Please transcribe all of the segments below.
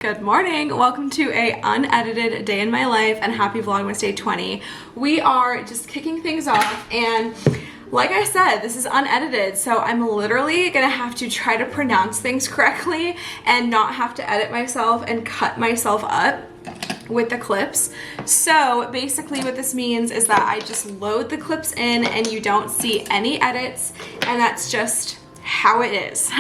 Good morning, welcome to a unedited day in my life and happy Vlogmas day 20. We are just kicking things off, and like I said, this is unedited, so I'm literally gonna have to try to pronounce things correctly and not have to edit myself and cut myself up with the clips. So basically what this means is that I just load the clips in and you don't see any edits, and that's just how it is.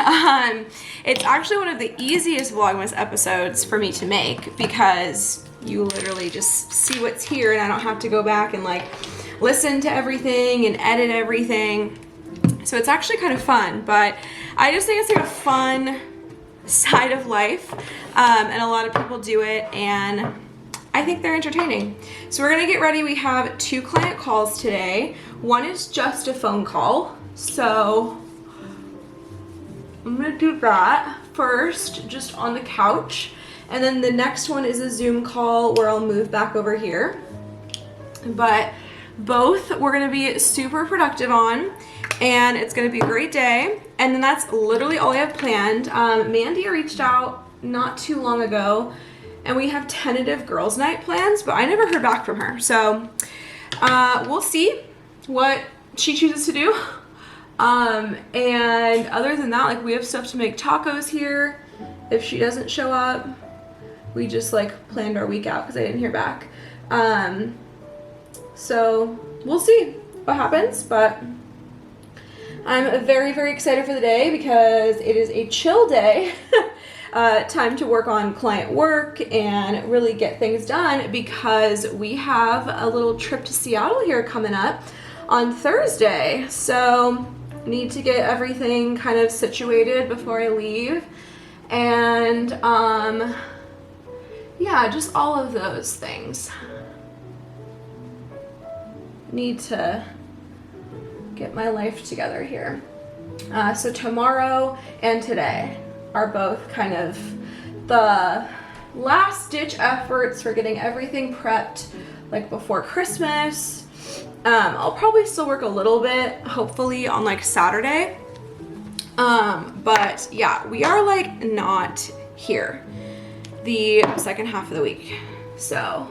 It's actually one of the easiest Vlogmas episodes for me to make because you literally just see what's here and I don't have to go back and like listen to everything and edit everything. So it's actually kind of fun, but I just think it's like a fun side of life, and a lot of people do it and I think they're entertaining. So we're gonna get ready. We have 2 client calls today. One is just a phone call, so I'm gonna do that first, just on the couch. And then the next one is a Zoom call where I'll move back over here. But both we're gonna be super productive on, and it's gonna be a great day. And then that's literally all I have planned. Mandy reached out not too long ago, and we have tentative girls' night plans, but I never heard back from her. So we'll see what she chooses to do. And other than that, like, we have stuff to make tacos here. If she doesn't show up, we just like planned our week out because I didn't hear back. So we'll see what happens, but I'm very, very excited for the day because it is a chill day. Time to work on client work and really get things done because we have a little trip to Seattle here coming up on Thursday. So need to get everything kind of situated before I leave, and yeah, just all of those things. Need to get my life together here. So tomorrow and today are both kind of the last ditch efforts for getting everything prepped like before Christmas. I'll probably still work a little bit, hopefully on like Saturday. But yeah, we are like not here the second half of the week. So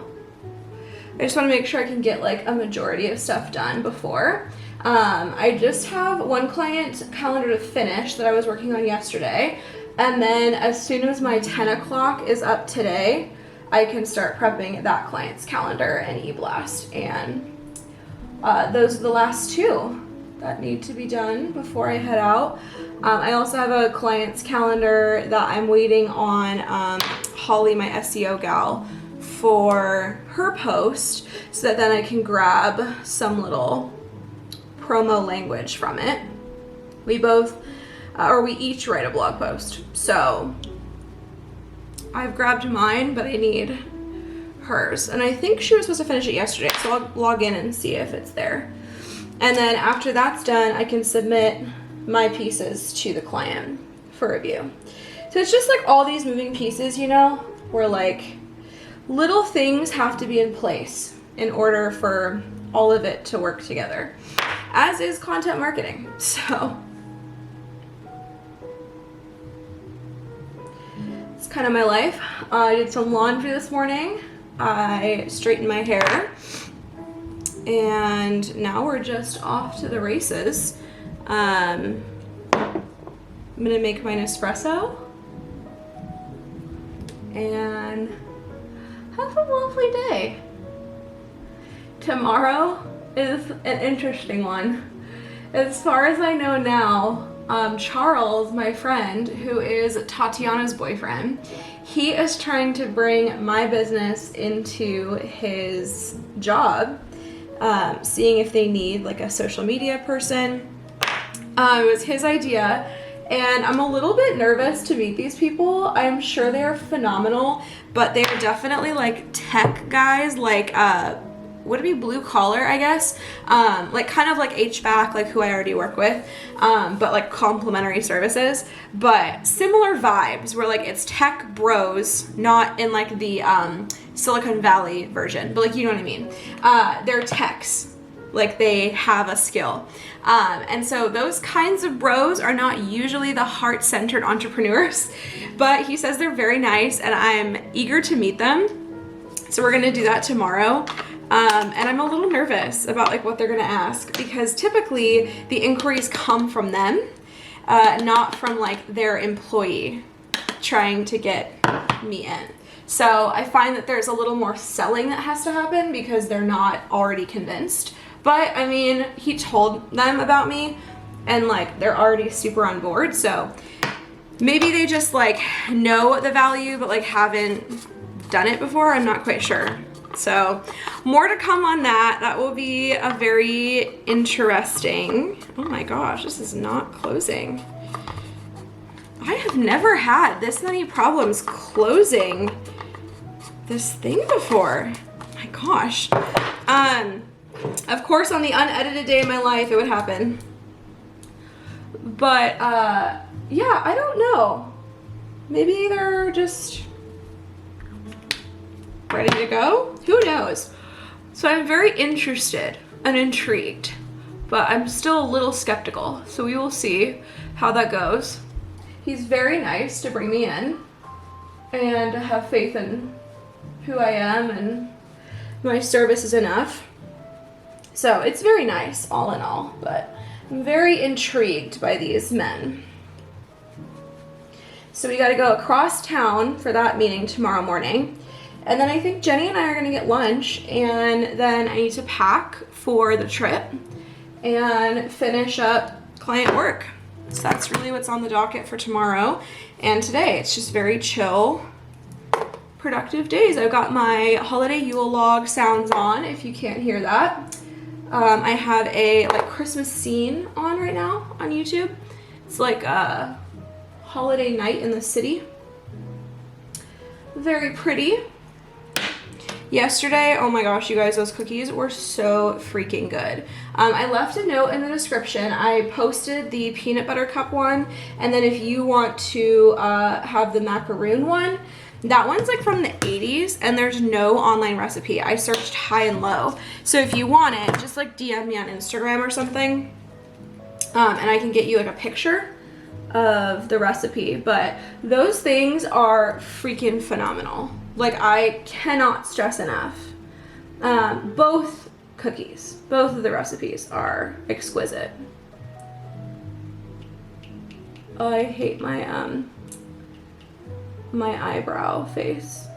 I just want to make sure I can get like a majority of stuff done before. I just have one client calendar to finish that I was working on yesterday. And then as soon as my 10 o'clock is up today, I can start prepping that client's calendar and e-blast. And those are the last 2 that need to be done before I head out. I also have a client's calendar that I'm waiting on Holly, my SEO gal, for her post so that then I can grab some little promo language from it. We both, or we each write a blog post. So I've grabbed mine, but I need hers, and I think she was supposed to finish it yesterday, so I'll log in and see if it's there. And then after that's done, I can submit my pieces to the client for review. So it's just like all these moving pieces, you know, where like little things have to be in place in order for all of it to work together, as is content marketing. So it's kind of my life. I did some laundry this morning. I straightened my hair, and now we're just off to the races. I'm gonna make my Nespresso and have a lovely day. Tomorrow is an interesting one. As far as I know now, Charles, my friend, who is Tatiana's boyfriend, he is trying to bring my business into his job, seeing if they need like a social media person. It was his idea, and I'm a little bit nervous to meet these people. I'm sure they are phenomenal, but they are definitely like tech guys, like would it be blue collar, I guess? Like kind of like HVAC, like who I already work with, but like complimentary services, but similar vibes where like it's tech bros, not in like the Silicon Valley version, but like, you know what I mean? They're techs, like they have a skill. And so those kinds of bros are not usually the heart-centered entrepreneurs, but he says they're very nice and I'm eager to meet them. So we're gonna do that tomorrow. And I'm a little nervous about like what they're gonna ask, because typically the inquiries come from them, not from like their employee trying to get me in. So I find that there's a little more selling that has to happen because they're not already convinced. But I mean, he told them about me and like they're already super on board. So maybe they just like know the value, but like haven't done it before. I'm not quite sure. So more to come on that. That will be a very interesting. Oh my gosh, this is not closing. I have never had this many problems closing this thing before. Oh my gosh. Of course, on the unedited day of my life, it would happen. But yeah, I don't know. Maybe they're just ready to go? Who knows? So I'm very interested and intrigued, but I'm still a little skeptical. So we will see how that goes. He's very nice to bring me in and to have faith in who I am and my service is enough. So it's very nice all in all, but I'm very intrigued by these men. So we got to go across town for that meeting tomorrow morning. And then I think Jenny and I are gonna get lunch, and then I need to pack for the trip and finish up client work. So that's really what's on the docket for tomorrow. And today it's just very chill, productive days. I've got my holiday Yule log sounds on, if you can't hear that. I have a like Christmas scene on right now on YouTube. It's like a holiday night in the city. Very pretty. Yesterday, oh my gosh, you guys, those cookies were so freaking good. I left a note in the description. I posted the peanut butter cup one, and then if you want to have the macaroon one, that one's like from the 80s, and there's no online recipe. I searched high and low. So if you want it, just like DM me on Instagram or something, and I can get you like a picture of the recipe. But those things are freaking phenomenal. Like, I cannot stress enough. Both cookies, both of the recipes are exquisite. Oh, I hate my my eyebrow face,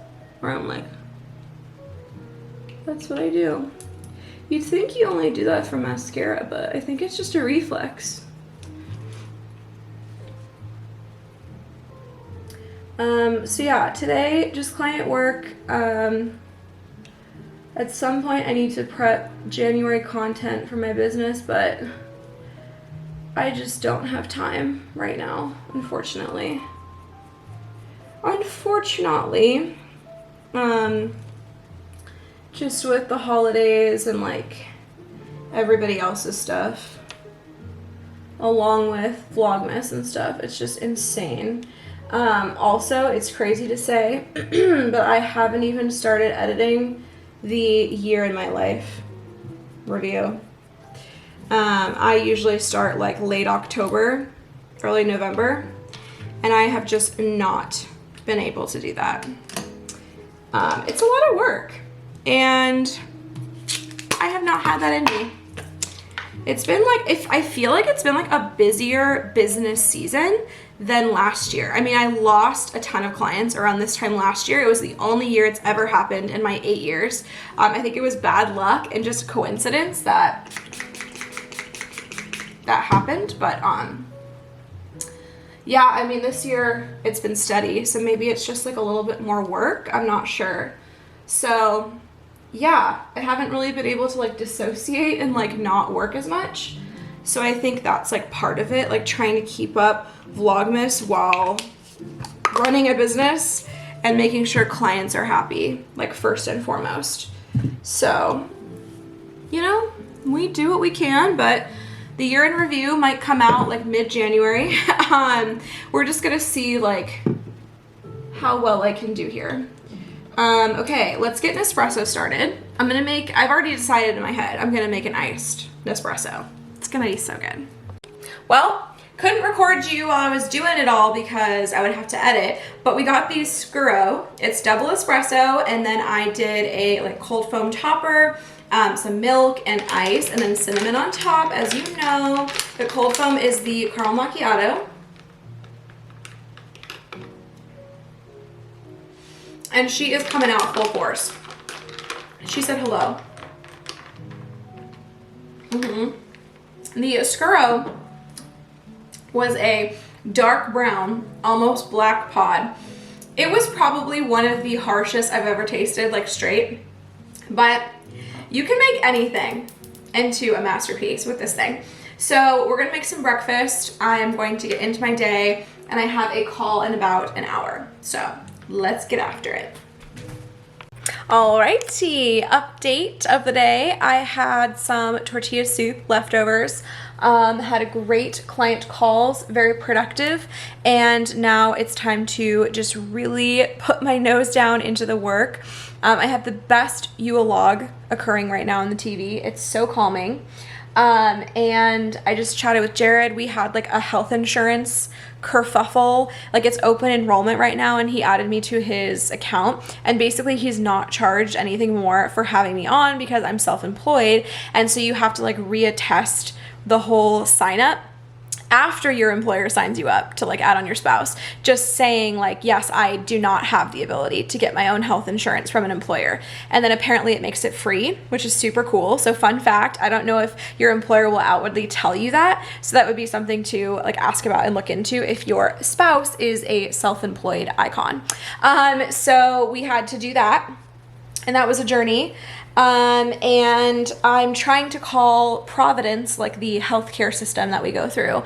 where I'm like, that's what I do. You'd think you only do that for mascara, but I think it's just a reflex. So yeah, today, just client work. At some point I need to prep January content for my business, but I just don't have time right now, unfortunately. Just with the holidays and like everybody else's stuff, along with Vlogmas and stuff, it's just insane. Also, it's crazy to say, but I haven't even started editing the year in my life review. I usually start like late October, early November, and I have just not been able to do that. It's a lot of work, and I have not had that in me. It's been like, I feel like it's been like a busier business season than last year. I mean, I lost a ton of clients around this time last year. It was the only year it's ever happened in my 8 years. I think it was bad luck and just a coincidence that happened. But yeah, I mean, this year it's been steady, so maybe it's just like a little bit more work. I'm not sure. So yeah, I haven't really been able to like dissociate and like not work as much. So I think that's like part of it, like trying to keep up Vlogmas while running a business and making sure clients are happy, like first and foremost. So, you know, we do what we can, but the year in review might come out like mid-January. We're just gonna see like how well I can do here. Okay, let's get Nespresso started. I've already decided in my head, I'm gonna make an iced Nespresso. It's gonna be so good. Well, couldn't record you while I was doing it all because I would have to edit, but we got these Crumbl. It's double espresso, and then I did a like cold foam topper, some milk and ice, and then cinnamon on top. As you know, the cold foam is the caramel macchiato. And she is coming out full force. She said hello. The Oscuro was a dark brown, almost black pod. It was probably one of the harshest I've ever tasted, like straight. But you can make anything into a masterpiece with this thing. So we're gonna make some breakfast. I'm going to get into my day, and I have a call in about an hour. So let's get after it. Alrighty, update of the day. I had some tortilla soup leftovers. Had a great client calls, very productive, and now it's time to just really put my nose down into the work. I have the best Yule log occurring right now on the TV. It's so calming. And I just chatted with Jared. We had like a health insurance kerfuffle. Like, it's open enrollment right now, and he added me to his account, and basically he's not charged anything more for having me on because I'm self-employed, and so you have to like reattest the whole sign up after your employer signs you up to like add on your spouse, just saying like, yes, I do not have the ability to get my own health insurance from an employer. And then apparently it makes it free, which is super cool. So fun fact, I don't know if your employer will outwardly tell you that. So that would be something to like ask about and look into if your spouse is a self-employed icon. So we had to do that, and that was a journey. And I'm trying to call Providence, like the healthcare system that we go through,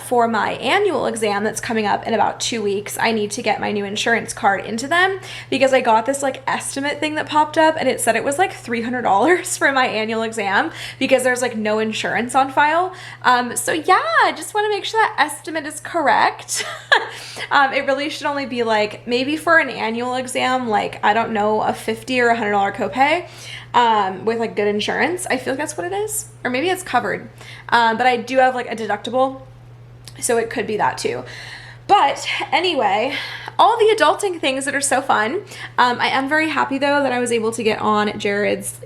for my annual exam that's coming up in about 2 weeks. I need to get my new insurance card into them because I got this like estimate thing that popped up, and it said it was like $300 for my annual exam because there's like no insurance on file. So yeah, I just want to make sure that estimate is correct. It really should only be like maybe for an annual exam, like, I don't know, a $50 or $100 copay. With like good insurance. I feel like that's what it is, or maybe it's covered. But I do have like a deductible, so it could be that too. But anyway, all the adulting things that are so fun. I am very happy though that I was able to get on Jared's,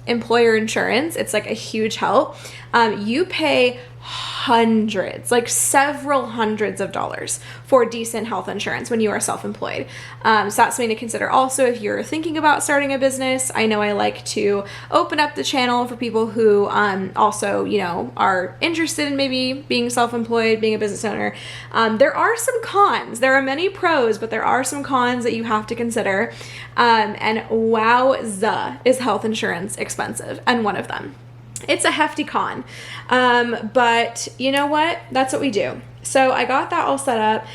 employer insurance. It's like a huge help. You pay hundreds, like several hundreds of dollars for decent health insurance when you are self-employed. So that's something to consider also if you're thinking about starting a business. I know I like to open up the channel for people who also, are interested in maybe being self-employed, being a business owner. There are some cons. There are many pros, but there are some cons that you have to consider. And wowza, is health insurance expensive, and one of them. It's a hefty con, but you know what? That's what we do. So I got that all set up.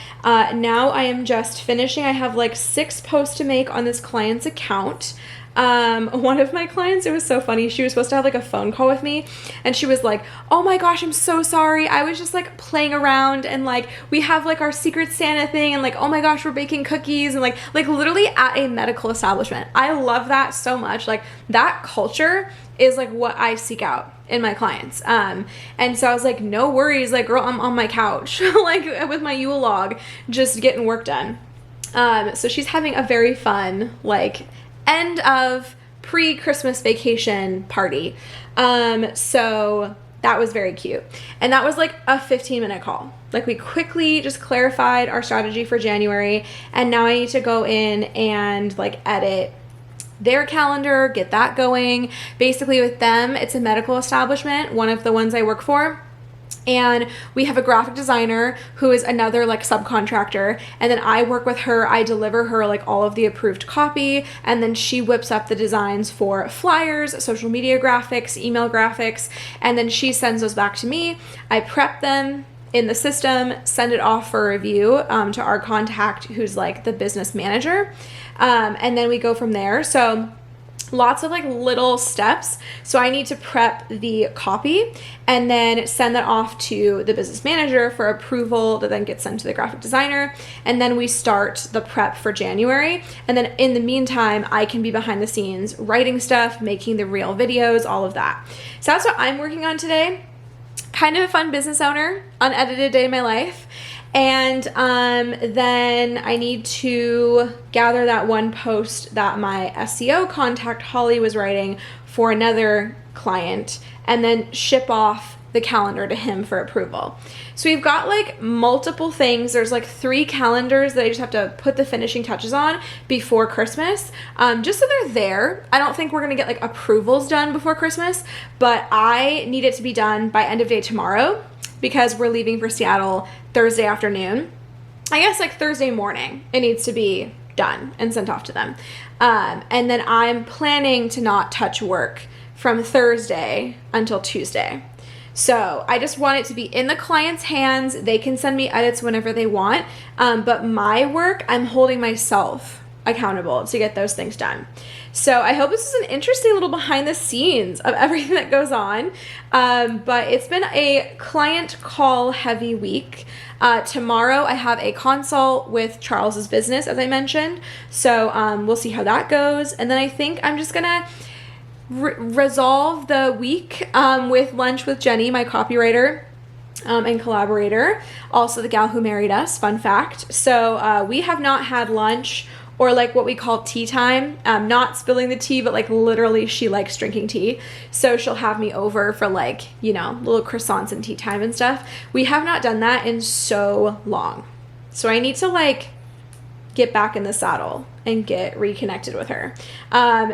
Now I am just finishing. I have like 6 posts to make on this client's account. One of my clients, it was so funny. She was supposed to have like a phone call with me, and she was like, oh my gosh, I'm so sorry. I was just like playing around, and like we have like our secret Santa thing, and like, oh my gosh, we're baking cookies, and like literally at a medical establishment. I love that so much. Like, that culture is like what I seek out in my clients. And so I was like, no worries, like, girl, I'm on my couch, like with my Yule log, just getting work done. So she's having a very fun, like, end of pre-Christmas vacation party. So that was very cute. And that was like a 15-minute call. Like, we quickly just clarified our strategy for January, and now I need to go in and like edit their calendar, get that going. Basically with them, it's a medical establishment, one of the ones I work for. And we have a graphic designer who is another like subcontractor, and then I work with her. I deliver her like all of the approved copy, and then she whips up the designs for flyers, social media graphics, email graphics, and then she sends those back to me. I prep them in the system, send it off for review to our contact who's like the business manager, and then we go from there. So lots of like little steps. So I need to prep the copy and then send that off to the business manager for approval that then gets sent to the graphic designer. And then we start the prep for January. And then in the meantime, I can be behind the scenes writing stuff, making the real videos, all of that. So that's what I'm working on today. Kind of a fun business owner, unedited day in my life. And then I need to gather that one post that my SEO contact Holly was writing for another client and then ship off the calendar to him for approval. So we've got like multiple things. There's like 3 calendars that I just have to put the finishing touches on before Christmas, just so they're there. I don't think we're gonna get like approvals done before Christmas, but I need it to be done by end of day tomorrow, because we're leaving for Seattle Thursday afternoon. I guess like Thursday morning, it needs to be done and sent off to them. And then I'm planning to not touch work from Thursday until Tuesday. So I just want it to be in the client's hands. They can send me edits whenever they want. But my work, I'm holding myself accountable to get those things done. So I hope this is an interesting little behind the scenes of everything that goes on. But it's been a client call heavy week. Tomorrow I have a consult with Charles's business, as I mentioned. So we'll see how that goes. And then I think I'm just gonna resolve the week with lunch with Jenny, my copywriter and collaborator, also the gal who married us, fun fact. So we have not had lunch or like what we call tea time, not spilling the tea, but like literally she likes drinking tea. So she'll have me over for like, you know, little croissants and tea time and stuff. We have not done that in so long. So I need to like get back in the saddle and get reconnected with her.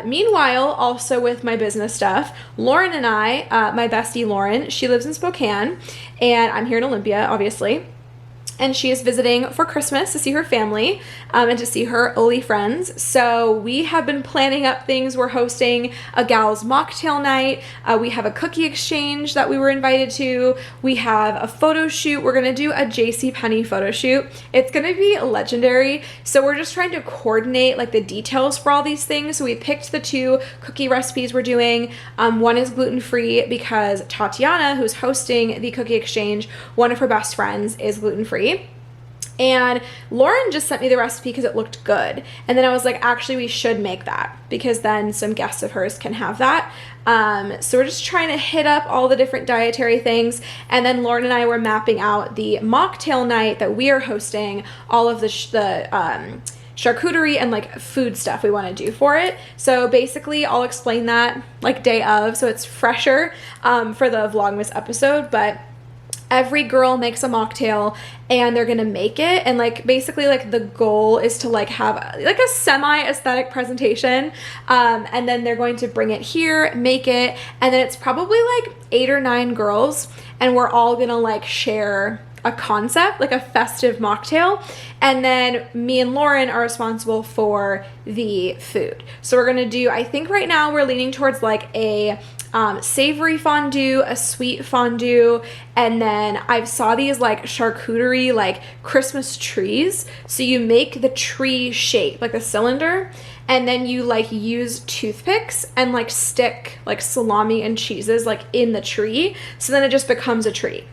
Meanwhile, also with my business stuff, Lauren and I, my bestie Lauren, she lives in Spokane and I'm here in Olympia, obviously. And she is visiting for Christmas to see her family and to see her Oli friends. So we have been planning up things. We're hosting a gal's mocktail night. We have a cookie exchange that we were invited to. We have a photo shoot. We're gonna do a JCPenney photo shoot. It's gonna be legendary. So we're just trying to coordinate like the details for all these things. So we picked the 2 cookie recipes we're doing. One is gluten-free because Tatiana, who's hosting the cookie exchange, one of her best friends is gluten-free. And Lauren just sent me the recipe because it looked good. And then I was like, actually, we should make that because then some guests of hers can have that. So we're just trying to hit up all the different dietary things. And then Lauren and I were mapping out the mocktail night that we are hosting, all of the charcuterie and like food stuff we want to do for it. So basically I'll explain that like day of, so it's fresher for the Vlogmas episode. But every girl makes a mocktail and they're gonna make it, and like basically like the goal is to like have like a semi-aesthetic presentation, and then they're going to bring it here, make it, and then it's probably like 8 or 9 girls and we're all gonna like share a concept, like a festive mocktail, and then me and Lauren are responsible for the food. So we're gonna do, I think right now we're leaning towards like a savory fondue, a sweet fondue, and then I saw these like charcuterie like Christmas trees. So you make the tree shape like a cylinder, and then you like use toothpicks and like stick like salami and cheeses like in the tree, so then it just becomes a tree.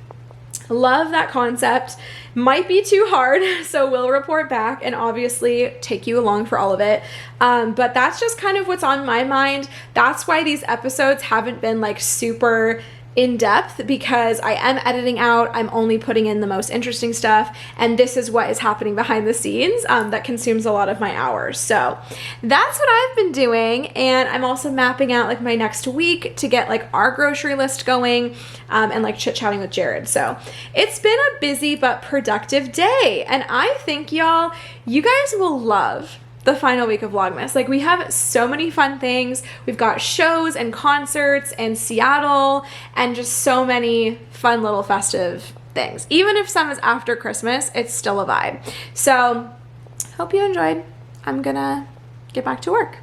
Love that concept. Might be too hard, so we'll report back and obviously take you along for all of it. But that's just kind of what's on my mind. That's why these episodes haven't been like super in depth, because I am editing out, I'm only putting in the most interesting stuff, and this is what is happening behind the scenes that consumes a lot of my hours. So that's what I've been doing, and I'm also mapping out like my next week to get like our grocery list going, and like chit-chatting with Jared. So it's been a busy but productive day, and I think y'all, you guys will love the final week of Vlogmas. Like, we have so many fun things. We've got shows and concerts in Seattle and just so many fun little festive things. Even if some is after Christmas, it's still a vibe. So hope you enjoyed. I'm gonna get back to work.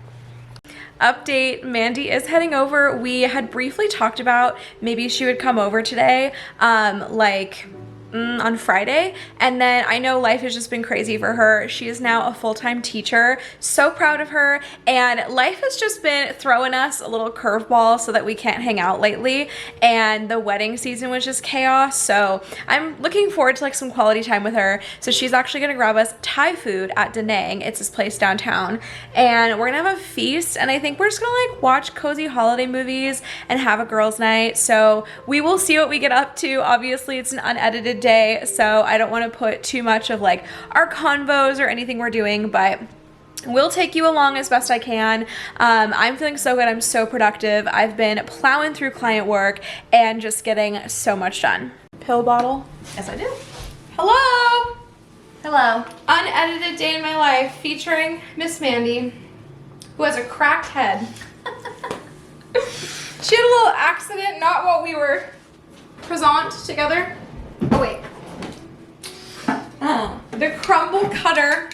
Update, Mandy is heading over. We had briefly talked about maybe she would come over today, like on Friday. And then I know life has just been crazy for her. She is now a full-time teacher. So proud of her. And life has just been throwing us a little curveball so that we can't hang out lately. And the wedding season was just chaos. So I'm looking forward to like some quality time with her. So she's actually gonna grab us Thai food at Da Nang. It's this place downtown. And we're gonna have a feast. And I think we're just gonna like watch cozy holiday movies and have a girls' night. So we will see what we get up to. Obviously it's an unedited day, so I don't want to put too much of like our convos or anything we're doing, but we'll take you along as best I can. I'm feeling so good. I'm so productive. I've been plowing through client work and just getting so much done. Pill bottle. Yes, I do. Hello. Hello. Unedited day in my life featuring Miss Mandy, who has a cracked head. She had a little accident, not while we were present together. Oh wait. The Crumbl cutter.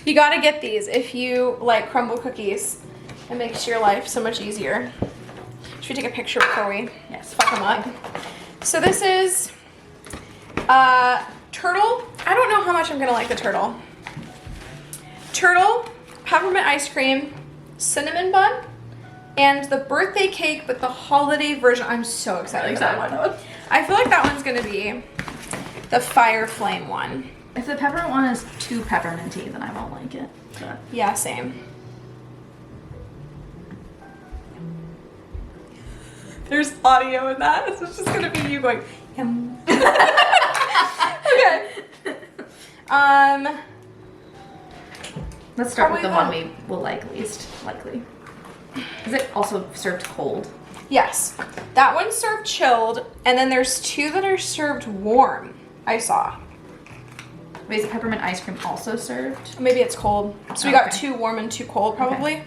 You gotta get these if you like Crumbl cookies. It makes your life so much easier. Should we take a picture before we fuck them up? So this is turtle. I don't know how much I'm gonna like the turtle. Turtle, peppermint ice cream, cinnamon bun, and the birthday cake with the holiday version. I'm so excited for that one. I feel like that one's gonna be the fire flame one. If the peppermint one is too pepperminty, then I won't like it. But. Yeah, same. There's audio in that. This is just gonna be you going, yum. Okay. Let's start with the one we will like least likely. Is it also served cold? Yes. That one's served chilled, and then there's two that are served warm, I saw. Wait, is the peppermint ice cream also served? Maybe it's cold. So we got two warm and two cold, probably. Okay.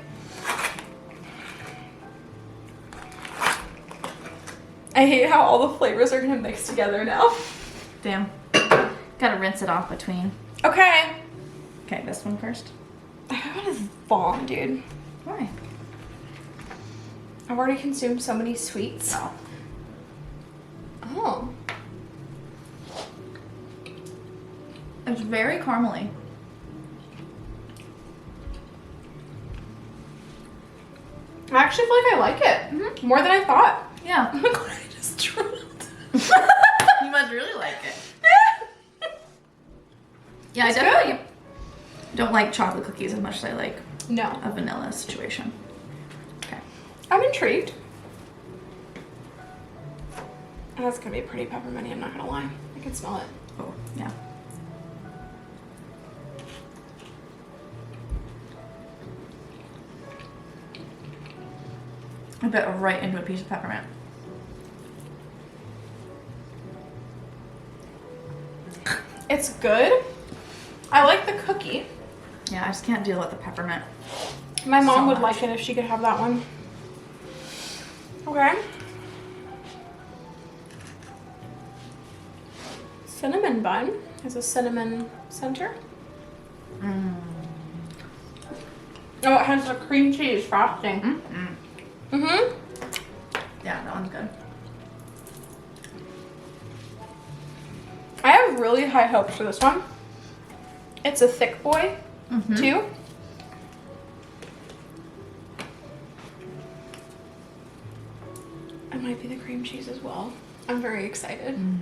I hate how all the flavors are gonna mix together now. Damn. Gotta rinse it off between. Okay. Okay, this one first. I gotta vom, dude. Why? I've already consumed so many sweets. Oh. Oh. It's very caramely. I actually feel like I like it. More than I thought. Yeah. Oh my god, I just drooled. You must really like it. Yeah, it's I definitely don't like chocolate cookies as much as I like no a vanilla situation. Okay. I'm intrigued. Oh, that's gonna be pretty pepperminty, I'm not gonna lie. I can smell it. Oh, yeah. I bit right into a piece of peppermint. It's good. I like the cookie. Yeah, I just can't deal with the peppermint. My mom would like it if she could have that one. Okay. Cinnamon bun has a cinnamon center. Mm. Oh, it has a cream cheese frosting. Mm-hmm. Mm-hmm. Yeah, that one's good. I have really high hopes for this one. It's a thick boy, too. It might be the cream cheese as well. I'm very excited. Mm.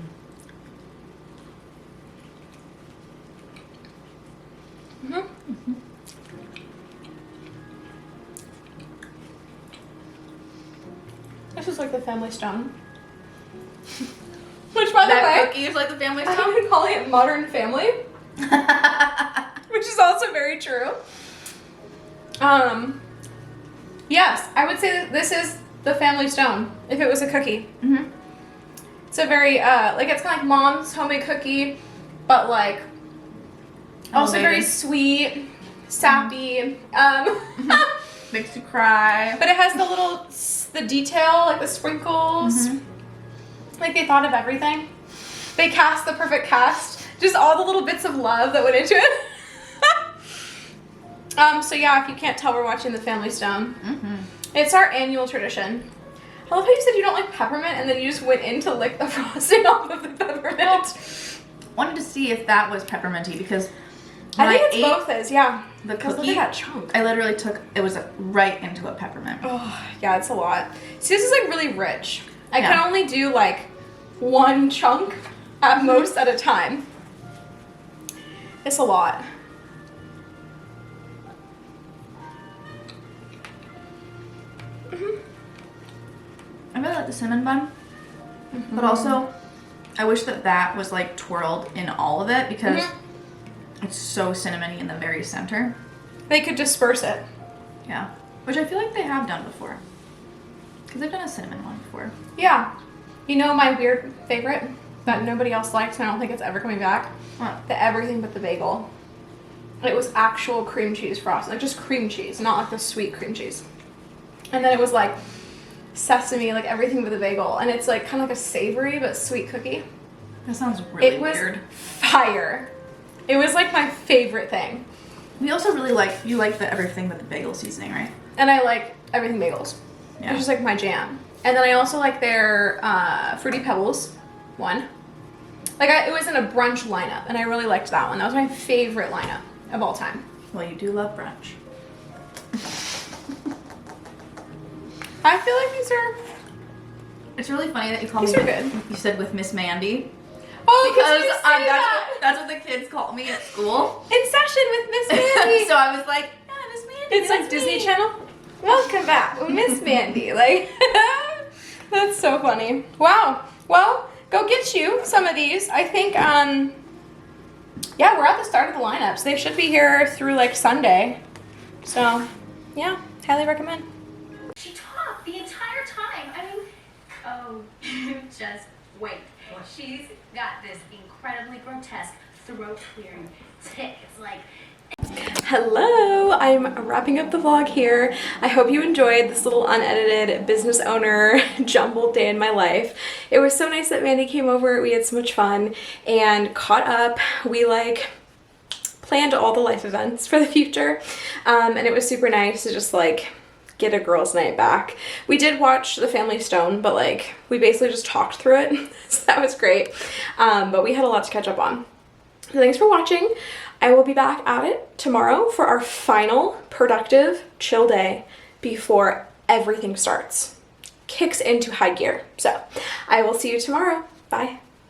This is like the family stone. Which, by the way, that cookie is like the family stone. I've been calling it Modern Family, which is also very true. Yes, I would say that this is the family stone if it was a cookie. Mm-hmm. It's a very like it's kind of like mom's homemade cookie, but like also very sweet, sappy. Makes you cry. But it has the detail, like the sprinkles. Like they thought of everything. They cast the perfect cast. Just all the little bits of love that went into it. So yeah, if you can't tell, we're watching The Family Stone. It's our annual tradition. I love how you said you don't like peppermint and then you just went in to lick the frosting off of the peppermint. Wanted to see if that was pepperminty because I think it's both is, yeah. The Because cookie, look at that chunk. I literally took, it was right into a peppermint. Oh, yeah, it's a lot. See, this is like really rich. I Yeah. can only do like one chunk at most at a time. It's a lot. I really like the cinnamon bun, but also I wish that that was like twirled in all of it because it's so cinnamony in the very center. They could disperse it. Yeah, which I feel like they have done before because they've done a cinnamon one before. Yeah. You know my weird favorite that nobody else likes and I don't think it's ever coming back? What? The everything but the bagel. It was actual cream cheese frosting, like just cream cheese, not like the sweet cream cheese. And then it was like sesame, like everything but the bagel. And it's like kind of like a savory but sweet cookie. That sounds really It was weird. fire. It was like my favorite thing. We also really like, you like the everything but the bagel seasoning, right? And I like everything bagels. Yeah. It's just like my jam. And then I also like their Fruity Pebbles one. Like it was in a brunch lineup and I really liked that one. That was my favorite lineup of all time. Well, you do love brunch. I feel like these are... It's really funny that you call These me, are good. you said with Miss Mandy. Oh, Because you say that's what the kids call me at school. In session with Miss Mandy. So I was like, yeah, Miss Mandy. It's like that's Disney me. Channel. Welcome back, Miss Mandy. Like, that's so funny. Wow. Well, go get you some of these. I think, yeah, we're at the start of the lineups. They should be here through like Sunday. So, yeah, highly recommend. She talked the entire time. I mean, oh, just wait. She's got this incredibly grotesque throat clearing tick. It's like, Hello, I'm wrapping up the vlog here. I hope you enjoyed this little unedited business owner jumbled day in my life. It was so nice that Mandy came over. We had so much fun and caught up. We like planned all the life events for the future, and it was super nice to just like get a girls' night back. We did watch The Family Stone, but like we basically just talked through it, so that was great. But we had a lot to catch up on. So thanks for watching. I will be back at it tomorrow for our final productive chill day before everything starts. Kicks into high gear. So I will see you tomorrow. Bye.